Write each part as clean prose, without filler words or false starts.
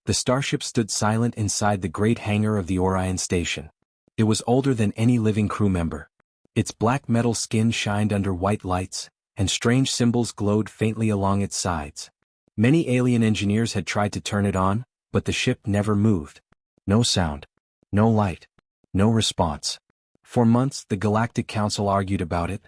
The starship stood silent inside the great hangar of the Orion station. It was older than any living crew member. Its black metal skin shined under white lights, and strange symbols glowed faintly along its sides. Many alien engineers had tried to turn it on, but the ship never moved. No sound. No light. No response. For months the Galactic Council argued about it.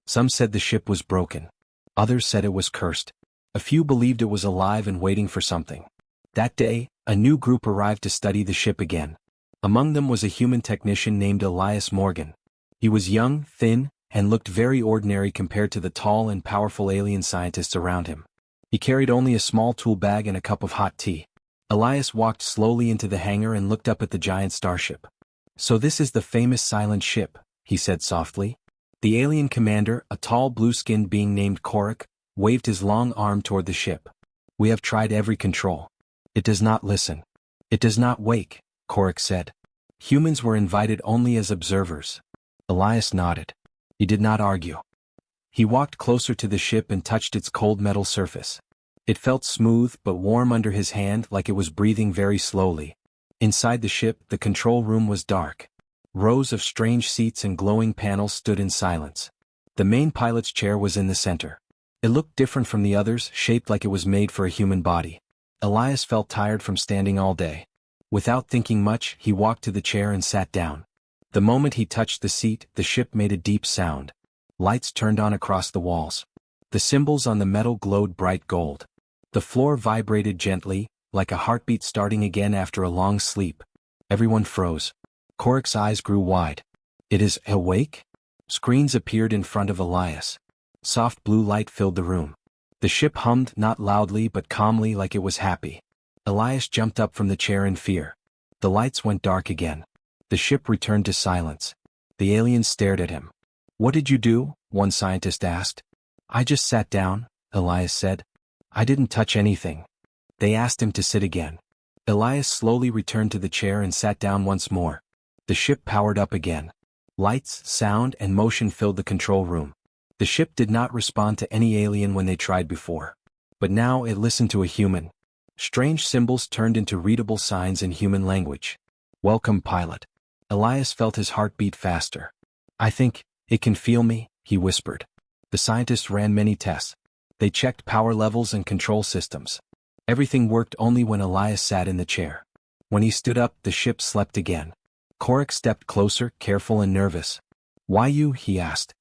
Some said the ship was broken. Others said it was cursed. A few believed it was alive and waiting for something. That day, a new group arrived to study the ship again. Among them was a human technician named Elias Morgan. He was young, thin, and looked very ordinary compared to the tall and powerful alien scientists around him. He carried only a small tool bag and a cup of hot tea. Elias walked slowly into the hangar and looked up at the giant starship. "So this is the famous silent ship," he said softly. The alien commander, a tall blue-skinned being named Korik, waved his long arm toward the ship. "We have tried every control. It does not listen. It does not wake," Korik said. "Humans were invited only as observers." Elias nodded. He did not argue. He walked closer to the ship and touched its cold metal surface. It felt smooth but warm under his hand, like it was breathing very slowly. Inside the ship, the control room was dark. Rows of strange seats and glowing panels stood in silence. The main pilot's chair was in the center. It looked different from the others, shaped like it was made for a human body. Elias felt tired from standing all day. Without thinking much, he walked to the chair and sat down. The moment he touched the seat, the ship made a deep sound. Lights turned on across the walls. The symbols on the metal glowed bright gold. The floor vibrated gently, like a heartbeat starting again after a long sleep. Everyone froze. Korik's eyes grew wide. "It is awake?" Screens appeared in front of Elias. Soft blue light filled the room. The ship hummed, not loudly but calmly, like it was happy. Elias jumped up from the chair in fear. The lights went dark again. The ship returned to silence. The aliens stared at him. "What did you do?" one scientist asked. "I just sat down," Elias said. "I didn't touch anything." They asked him to sit again. Elias slowly returned to the chair and sat down once more. The ship powered up again. Lights, sound, and motion filled the control room. The ship did not respond to any alien when they tried before. But now it listened to a human. Strange symbols turned into readable signs in human language. "Welcome, pilot." Elias felt his heart beat faster. "I think it can feel me," he whispered. The scientists ran many tests. They checked power levels and control systems. Everything worked only when Elias sat in the chair. When he stood up, the ship slept again. Korik stepped closer, careful and nervous. "Why you?" he asked.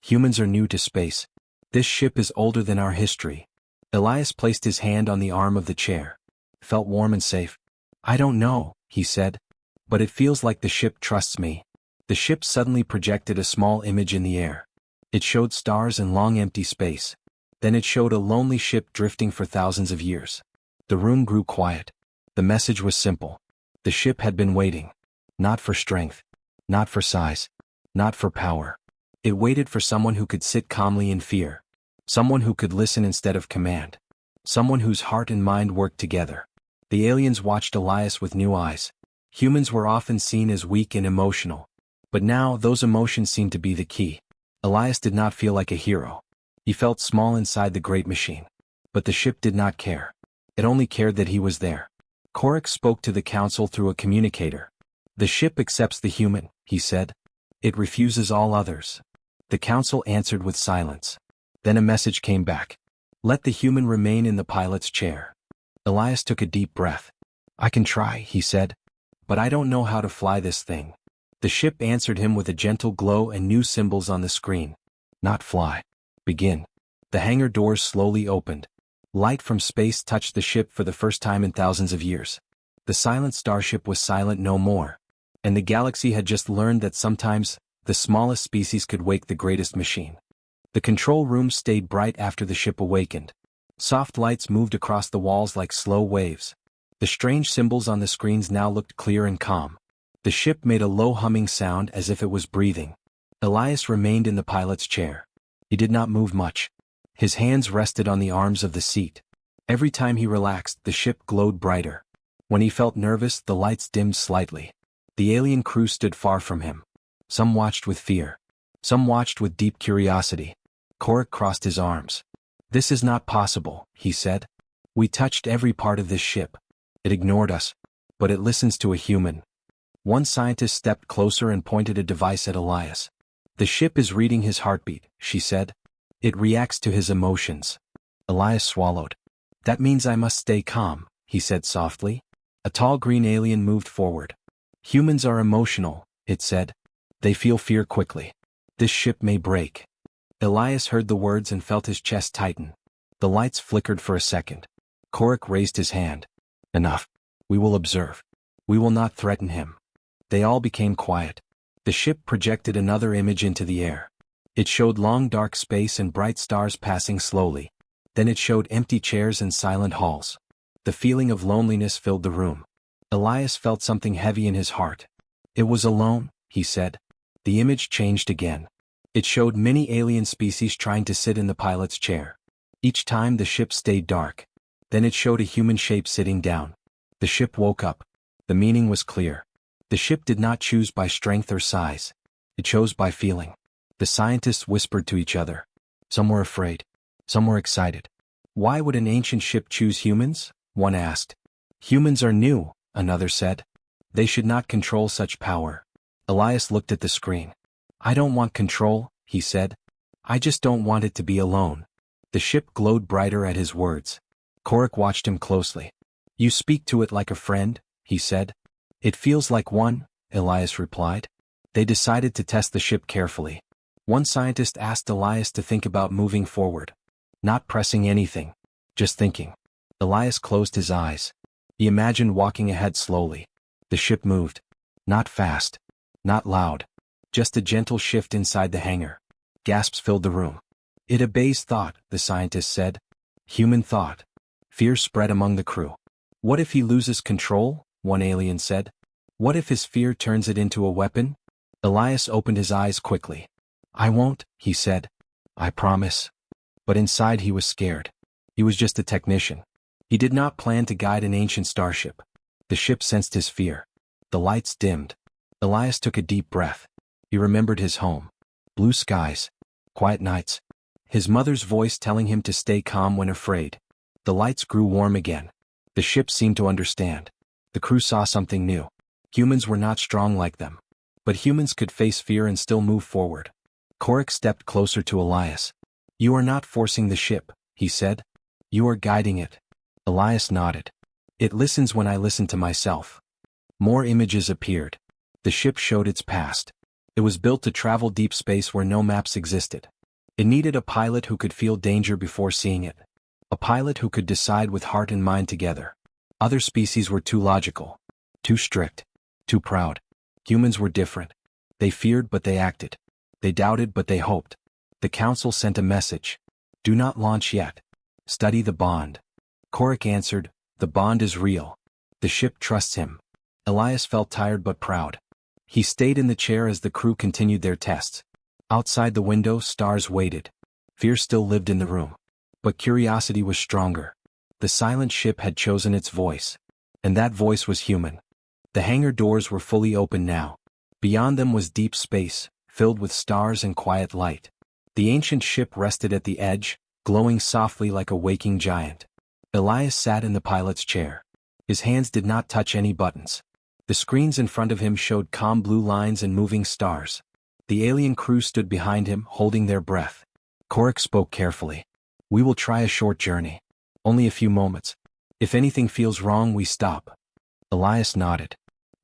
"Humans are new to space. This ship is older than our history." Elias placed his hand on the arm of the chair. It felt warm and safe. "I don't know," he said. "But it feels like the ship trusts me." The ship suddenly projected a small image in the air. It showed stars and long empty space. Then it showed a lonely ship drifting for thousands of years. The room grew quiet. The message was simple. The ship had been waiting. Not for strength. Not for size. Not for power. It waited for someone who could sit calmly in fear. Someone who could listen instead of command. Someone whose heart and mind worked together. The aliens watched Elias with new eyes. Humans were often seen as weak and emotional. But now those emotions seemed to be the key. Elias did not feel like a hero. He felt small inside the great machine. But the ship did not care. It only cared that he was there. Korik spoke to the council through a communicator. "The ship accepts the human," he said. "It refuses all others." The council answered with silence. Then a message came back. "Let the human remain in the pilot's chair." Elias took a deep breath. "I can try," he said. "But I don't know how to fly this thing." The ship answered him with a gentle glow and new symbols on the screen. "Not fly. Begin." The hangar doors slowly opened. Light from space touched the ship for the first time in thousands of years. The silent starship was silent no more. And the galaxy had just learned that sometimes, the smallest species could wake the greatest machine. The control room stayed bright after the ship awakened. Soft lights moved across the walls like slow waves. The strange symbols on the screens now looked clear and calm. The ship made a low humming sound as if it was breathing. Elias remained in the pilot's chair. He did not move much. His hands rested on the arms of the seat. Every time he relaxed, the ship glowed brighter. When he felt nervous, the lights dimmed slightly. The alien crew stood far from him. Some watched with fear. Some watched with deep curiosity. Korik crossed his arms. "This is not possible," he said. "We touched every part of this ship. It ignored us. But it listens to a human. One scientist stepped closer and pointed a device at Elias. The ship is reading his heartbeat, she said. It reacts to his emotions. Elias swallowed. That means I must stay calm, he said softly. A tall green alien moved forward. Humans are emotional, it said. They feel fear quickly. This ship may break. Elias heard the words and felt his chest tighten. The lights flickered for a second. Korik raised his hand. Enough. We will observe. We will not threaten him. They all became quiet. The ship projected another image into the air. It showed long dark space and bright stars passing slowly. Then it showed empty chairs and silent halls. The feeling of loneliness filled the room. Elias felt something heavy in his heart. It was alone, he said. The image changed again. It showed many alien species trying to sit in the pilot's chair. Each time the ship stayed dark. Then it showed a human shape sitting down. The ship woke up. The meaning was clear. The ship did not choose by strength or size. It chose by feeling. The scientists whispered to each other. Some were afraid. Some were excited. Why would an ancient ship choose humans? One asked. Humans are new, another said. They should not control such power. Elias looked at the screen. I don't want control, he said. I just don't want it to be alone. The ship glowed brighter at his words. Korik watched him closely. You speak to it like a friend, he said. It feels like one, Elias replied. They decided to test the ship carefully. One scientist asked Elias to think about moving forward. Not pressing anything. Just thinking. Elias closed his eyes. He imagined walking ahead slowly. The ship moved. Not fast. Not loud. Just a gentle shift inside the hangar. Gasps filled the room. It obeys thought, the scientist said. Human thought. Fear spread among the crew. What if he loses control? One alien said. What if his fear turns it into a weapon? Elias opened his eyes quickly. I won't, he said. I promise. But inside he was scared. He was just a technician. He did not plan to guide an ancient starship. The ship sensed his fear. The lights dimmed. Elias took a deep breath. He remembered his home. Blue skies. Quiet nights. His mother's voice telling him to stay calm when afraid. The lights grew warm again. The ship seemed to understand. The crew saw something new. Humans were not strong like them. But humans could face fear and still move forward. Korik stepped closer to Elias. You are not forcing the ship, he said. You are guiding it. Elias nodded. It listens when I listen to myself. More images appeared. The ship showed its past. It was built to travel deep space where no maps existed. It needed a pilot who could feel danger before seeing it. A pilot who could decide with heart and mind together. Other species were too logical. Too strict. Too proud. Humans were different. They feared but they acted. They doubted but they hoped. The council sent a message. Do not launch yet. Study the bond. Korik answered, the bond is real. The ship trusts him. Elias felt tired but proud. He stayed in the chair as the crew continued their tests. Outside the window, stars waited. Fear still lived in the room. But curiosity was stronger. The silent ship had chosen its voice. And that voice was human. The hangar doors were fully open now. Beyond them was deep space, filled with stars and quiet light. The ancient ship rested at the edge, glowing softly like a waking giant. Elias sat in the pilot's chair. His hands did not touch any buttons. The screens in front of him showed calm blue lines and moving stars. The alien crew stood behind him, holding their breath. Korik spoke carefully. We will try a short journey. Only a few moments. If anything feels wrong, we stop. Elias nodded.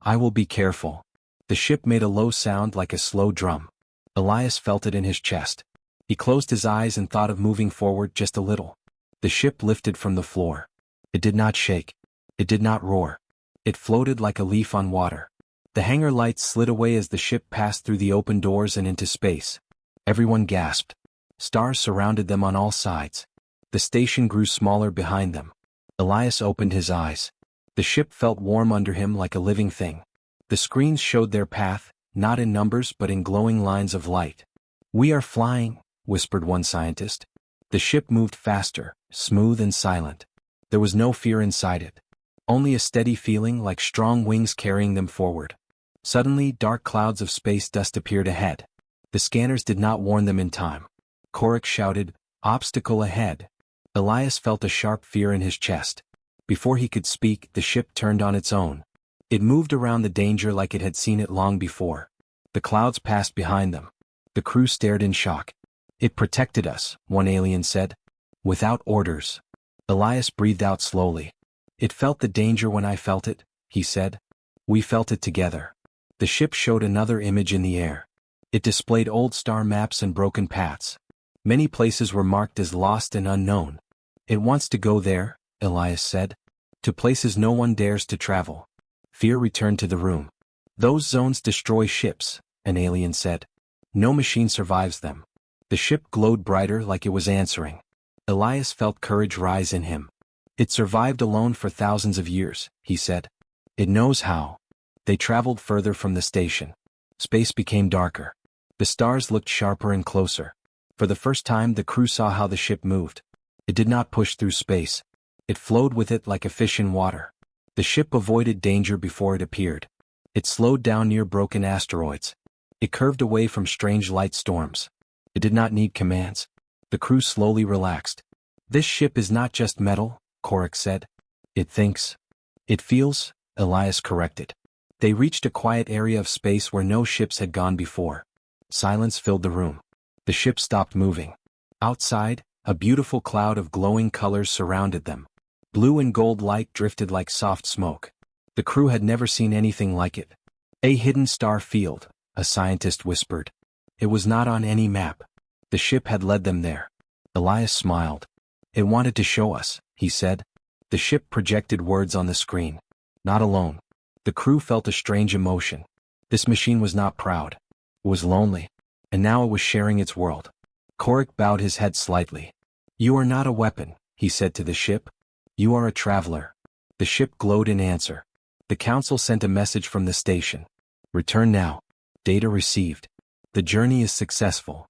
I will be careful. The ship made a low sound like a slow drum. Elias felt it in his chest. He closed his eyes and thought of moving forward just a little. The ship lifted from the floor. It did not shake. It did not roar. It floated like a leaf on water. The hangar lights slid away as the ship passed through the open doors and into space. Everyone gasped. Stars surrounded them on all sides. The station grew smaller behind them. Elias opened his eyes. The ship felt warm under him like a living thing. The screens showed their path, not in numbers but in glowing lines of light. We are flying, whispered one scientist. The ship moved faster, smooth and silent. There was no fear inside it. Only a steady feeling like strong wings carrying them forward. Suddenly, dark clouds of space dust appeared ahead. The scanners did not warn them in time. Korik shouted, obstacle ahead. Elias felt a sharp fear in his chest. Before he could speak, the ship turned on its own. It moved around the danger like it had seen it long before. The clouds passed behind them. The crew stared in shock. "It protected us," one alien said. "Without orders." Elias breathed out slowly. "It felt the danger when I felt it," he said. "We felt it together." The ship showed another image in the air. It displayed old star maps and broken paths. Many places were marked as lost and unknown. "It wants to go there," Elias said. "To places no one dares to travel." Fear returned to the room. "Those zones destroy ships," an alien said. "No machine survives them." The ship glowed brighter like it was answering. Elias felt courage rise in him. "It survived alone for thousands of years," he said. "It knows how." They traveled further from the station. Space became darker. The stars looked sharper and closer. For the first time the crew saw how the ship moved. It did not push through space. It flowed with it like a fish in water. The ship avoided danger before it appeared. It slowed down near broken asteroids. It curved away from strange light storms. It did not need commands. The crew slowly relaxed. "This ship is not just metal," Korik said. "It thinks." "It feels," Elias corrected. They reached a quiet area of space where no ships had gone before. Silence filled the room. The ship stopped moving. Outside, a beautiful cloud of glowing colors surrounded them. Blue and gold light drifted like soft smoke. The crew had never seen anything like it. "A hidden star field," a scientist whispered. "It was not on any map. The ship had led them there." Elias smiled. "It wanted to show us," he said. The ship projected words on the screen. "Not alone." The crew felt a strange emotion. This machine was not proud. It was lonely. And now it was sharing its world. Korik bowed his head slightly. "You are not a weapon," he said to the ship. "You are a traveler." The ship glowed in answer. The council sent a message from the station. "Return now. Data received. The journey is successful."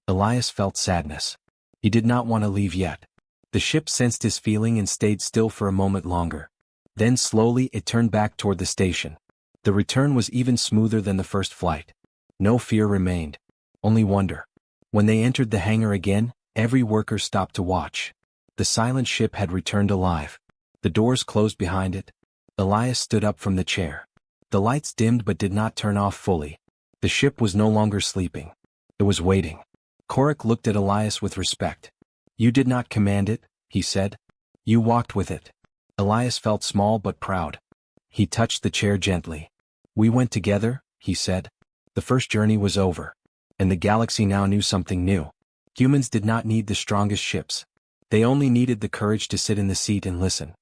Elias felt sadness. He did not want to leave yet. The ship sensed his feeling and stayed still for a moment longer. Then slowly it turned back toward the station. The return was even smoother than the first flight. No fear remained. Only wonder. When they entered the hangar again, every worker stopped to watch. The silent ship had returned alive. The doors closed behind it. Elias stood up from the chair. The lights dimmed but did not turn off fully. The ship was no longer sleeping. It was waiting. Korik looked at Elias with respect. "You did not command it," he said. "You walked with it." Elias felt small but proud. He touched the chair gently. "We went together," he said. The first journey was over. And the galaxy now knew something new. Humans did not need the strongest ships. They only needed the courage to sit in the seat and listen.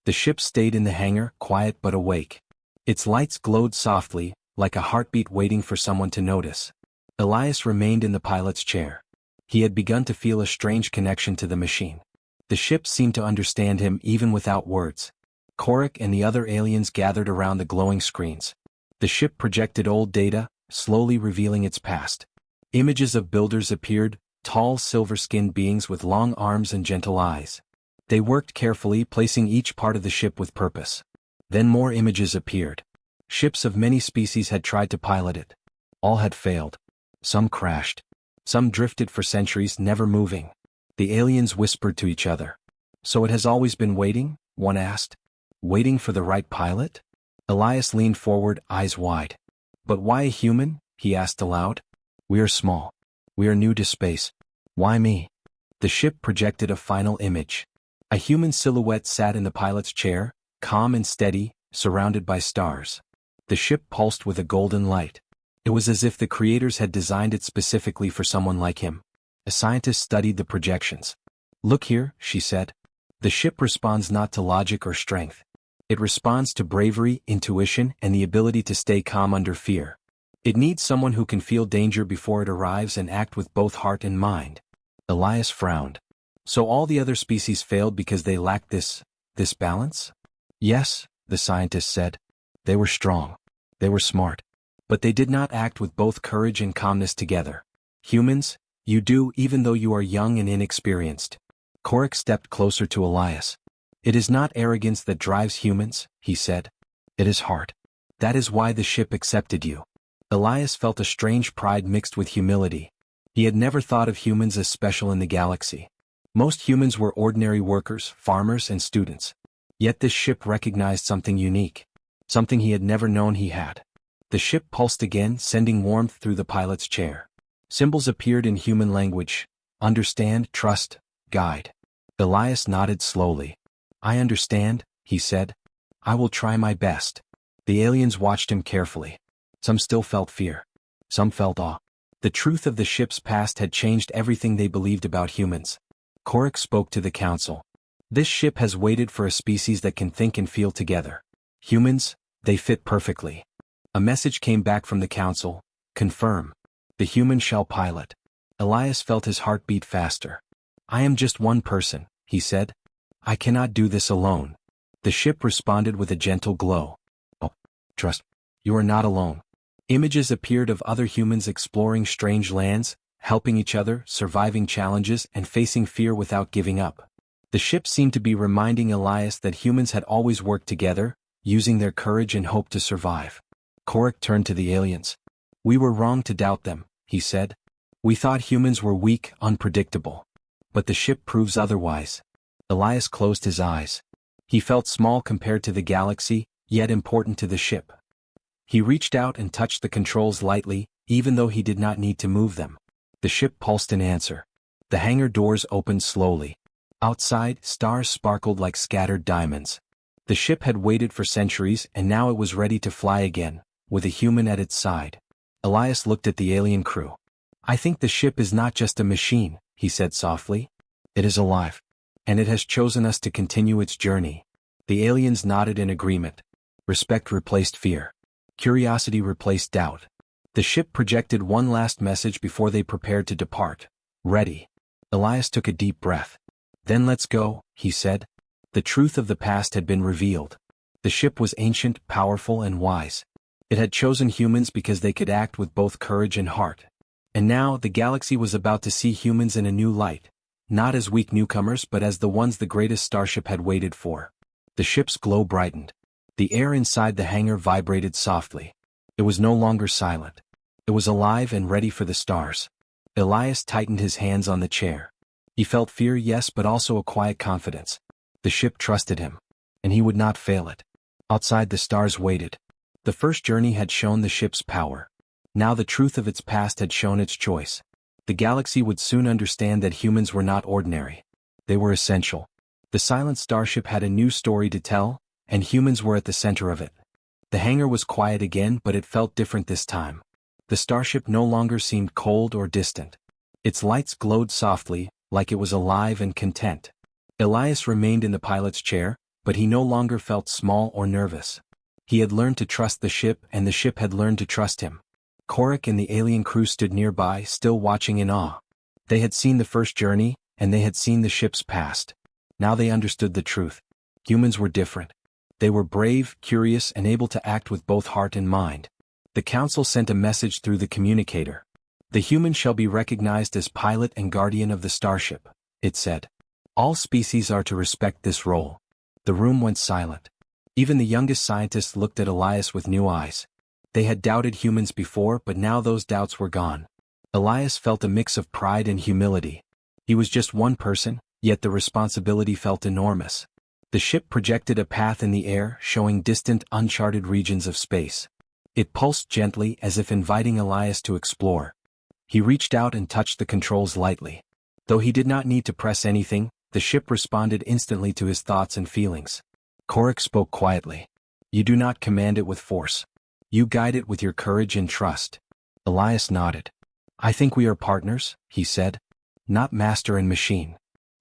The ship stayed in the hangar, quiet but awake. Its lights glowed softly, like a heartbeat waiting for someone to notice. Elias remained in the pilot's chair. He had begun to feel a strange connection to the machine. The ship seemed to understand him even without words. Korik and the other aliens gathered around the glowing screens. The ship projected old data, slowly revealing its past. Images of builders appeared, tall silver-skinned beings with long arms and gentle eyes. They worked carefully, placing each part of the ship with purpose. Then more images appeared. Ships of many species had tried to pilot it. All had failed. Some crashed. Some drifted for centuries, never moving. The aliens whispered to each other. "So it has always been waiting?" one asked. "Waiting for the right pilot?" Elias leaned forward, eyes wide. "But why a human?" he asked aloud. "We are small. We are new to space. Why me?" The ship projected a final image. A human silhouette sat in the pilot's chair, calm and steady, surrounded by stars. The ship pulsed with a golden light. It was as if the creators had designed it specifically for someone like him. A scientist studied the projections. "Look here," she said. "The ship responds not to logic or strength. It responds to bravery, intuition, and the ability to stay calm under fear. It needs someone who can feel danger before it arrives and act with both heart and mind." Elias frowned. "So all the other species failed because they lacked this balance?" "Yes," the scientist said. "They were strong. They were smart. But they did not act with both courage and calmness together. Humans, you do even though you are young and inexperienced." Korik stepped closer to Elias. "It is not arrogance that drives humans," he said. "It is heart. That is why the ship accepted you." Elias felt a strange pride mixed with humility. He had never thought of humans as special in the galaxy. Most humans were ordinary workers, farmers, and students. Yet this ship recognized something unique. Something he had never known he had. The ship pulsed again, sending warmth through the pilot's chair. Symbols appeared in human language. Understand, trust, guide. Elias nodded slowly. I understand, he said. I will try my best. The aliens watched him carefully. Some still felt fear. Some felt awe. The truth of the ship's past had changed everything they believed about humans. Korik spoke to the council. This ship has waited for a species that can think and feel together. Humans, they fit perfectly. A message came back from the council. Confirm. The human shall pilot. Elias felt his heart beat faster. I am just one person, he said. I cannot do this alone. The ship responded with a gentle glow. Oh, trust. You are not alone. Images appeared of other humans exploring strange lands, helping each other, surviving challenges, and facing fear without giving up. The ship seemed to be reminding Elias that humans had always worked together, using their courage and hope to survive. Korik turned to the aliens. We were wrong to doubt them, he said. We thought humans were weak, unpredictable. But the ship proves otherwise. Elias closed his eyes. He felt small compared to the galaxy, yet important to the ship. He reached out and touched the controls lightly, even though he did not need to move them. The ship pulsed in answer. The hangar doors opened slowly. Outside, stars sparkled like scattered diamonds. The ship had waited for centuries and now it was ready to fly again, with a human at its side. Elias looked at the alien crew. I think the ship is not just a machine, he said softly. It is alive. And it has chosen us to continue its journey. The aliens nodded in agreement. Respect replaced fear. Curiosity replaced doubt. The ship projected one last message before they prepared to depart. Ready. Elias took a deep breath. Then let's go, he said. The truth of the past had been revealed. The ship was ancient, powerful, and wise. It had chosen humans because they could act with both courage and heart. And now the galaxy was about to see humans in a new light, not as weak newcomers but as the ones the greatest starship had waited for. The ship's glow brightened. The air inside the hangar vibrated softly. It was no longer silent. It was alive and ready for the stars. Elias tightened his hands on the chair. He felt fear, yes, but also a quiet confidence. The ship trusted him. And he would not fail it. Outside the stars waited. The first journey had shown the ship's power. Now the truth of its past had shown its choice. The galaxy would soon understand that humans were not ordinary. They were essential. The silent starship had a new story to tell, and humans were at the center of it. The hangar was quiet again, but it felt different this time. The starship no longer seemed cold or distant. Its lights glowed softly, like it was alive and content. Elias remained in the pilot's chair, but he no longer felt small or nervous. He had learned to trust the ship and the ship had learned to trust him. Korik and the alien crew stood nearby, still watching in awe. They had seen the first journey, and they had seen the ship's past. Now they understood the truth. Humans were different. They were brave, curious, and able to act with both heart and mind. The council sent a message through the communicator. The human shall be recognized as pilot and guardian of the starship, it said. All species are to respect this role. The room went silent. Even the youngest scientists looked at Elias with new eyes. They had doubted humans before, but now those doubts were gone. Elias felt a mix of pride and humility. He was just one person, yet the responsibility felt enormous. The ship projected a path in the air, showing distant, uncharted regions of space. It pulsed gently, as if inviting Elias to explore. He reached out and touched the controls lightly. Though he did not need to press anything, the ship responded instantly to his thoughts and feelings. Korik spoke quietly. You do not command it with force. You guide it with your courage and trust. Elias nodded. I think we are partners, he said. Not master and machine.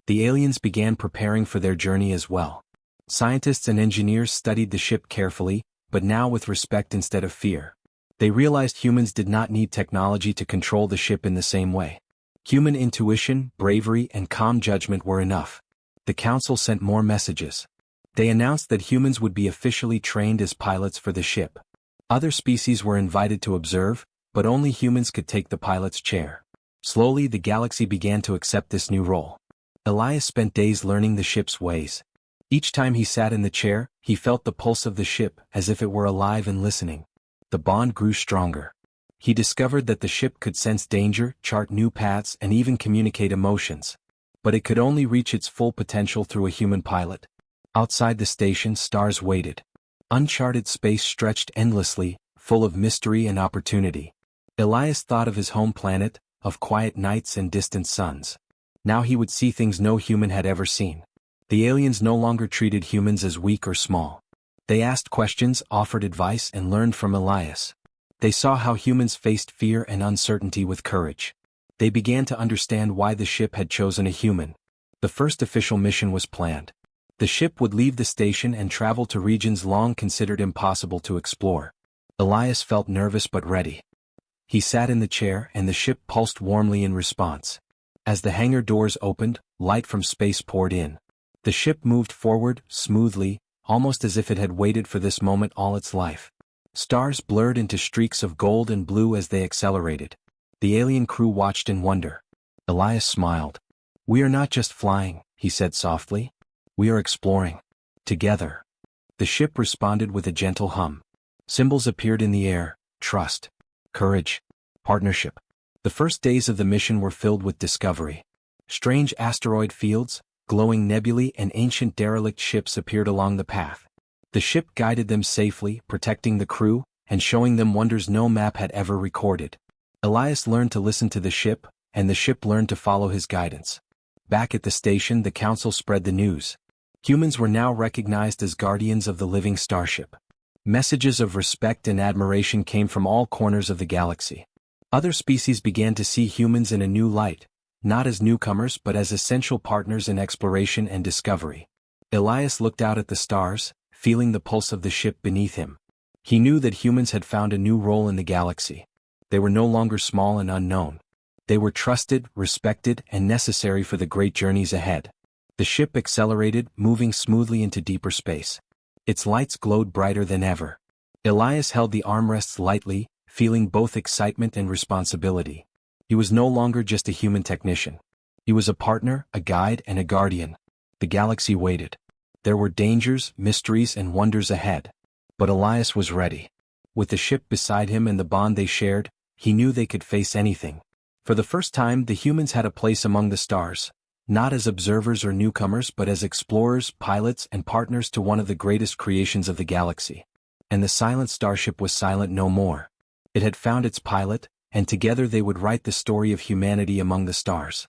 The aliens began preparing for their journey as well. Scientists and engineers studied the ship carefully, but now with respect instead of fear. They realized humans did not need technology to control the ship in the same way. Human intuition, bravery, and calm judgment were enough. The council sent more messages. They announced that humans would be officially trained as pilots for the ship. Other species were invited to observe, but only humans could take the pilot's chair. Slowly the galaxy began to accept this new role. Elias spent days learning the ship's ways. Each time he sat in the chair, he felt the pulse of the ship as if it were alive and listening. The bond grew stronger. He discovered that the ship could sense danger, chart new paths, and even communicate emotions. But it could only reach its full potential through a human pilot. Outside the station, stars waited. Uncharted space stretched endlessly, full of mystery and opportunity. Elias thought of his home planet, of quiet nights and distant suns. Now he would see things no human had ever seen. The aliens no longer treated humans as weak or small. They asked questions, offered advice, and learned from Elias. They saw how humans faced fear and uncertainty with courage. They began to understand why the ship had chosen a human. The first official mission was planned. The ship would leave the station and travel to regions long considered impossible to explore. Elias felt nervous but ready. He sat in the chair and the ship pulsed warmly in response. As the hangar doors opened, light from space poured in. The ship moved forward, smoothly, almost as if it had waited for this moment all its life. Stars blurred into streaks of gold and blue as they accelerated. The alien crew watched in wonder. Elias smiled. "We are not just flying," he said softly. "We are exploring. Together." The ship responded with a gentle hum. Symbols appeared in the air: trust, courage, partnership. The first days of the mission were filled with discovery. Strange asteroid fields, glowing nebulae, and ancient derelict ships appeared along the path. The ship guided them safely, protecting the crew, and showing them wonders no map had ever recorded. Elias learned to listen to the ship, and the ship learned to follow his guidance. Back at the station, the council spread the news. Humans were now recognized as guardians of the living starship. Messages of respect and admiration came from all corners of the galaxy. Other species began to see humans in a new light, not as newcomers but as essential partners in exploration and discovery. Elias looked out at the stars, feeling the pulse of the ship beneath him. He knew that humans had found a new role in the galaxy. They were no longer small and unknown. They were trusted, respected, and necessary for the great journeys ahead. The ship accelerated, moving smoothly into deeper space. Its lights glowed brighter than ever. Elias held the armrests lightly, feeling both excitement and responsibility. He was no longer just a human technician. He was a partner, a guide, and a guardian. The galaxy waited. There were dangers, mysteries, and wonders ahead. But Elias was ready. With the ship beside him and the bond they shared, he knew they could face anything. For the first time, the humans had a place among the stars, not as observers or newcomers but as explorers, pilots, and partners to one of the greatest creations of the galaxy. And the silent starship was silent no more. It had found its pilot, and together they would write the story of humanity among the stars.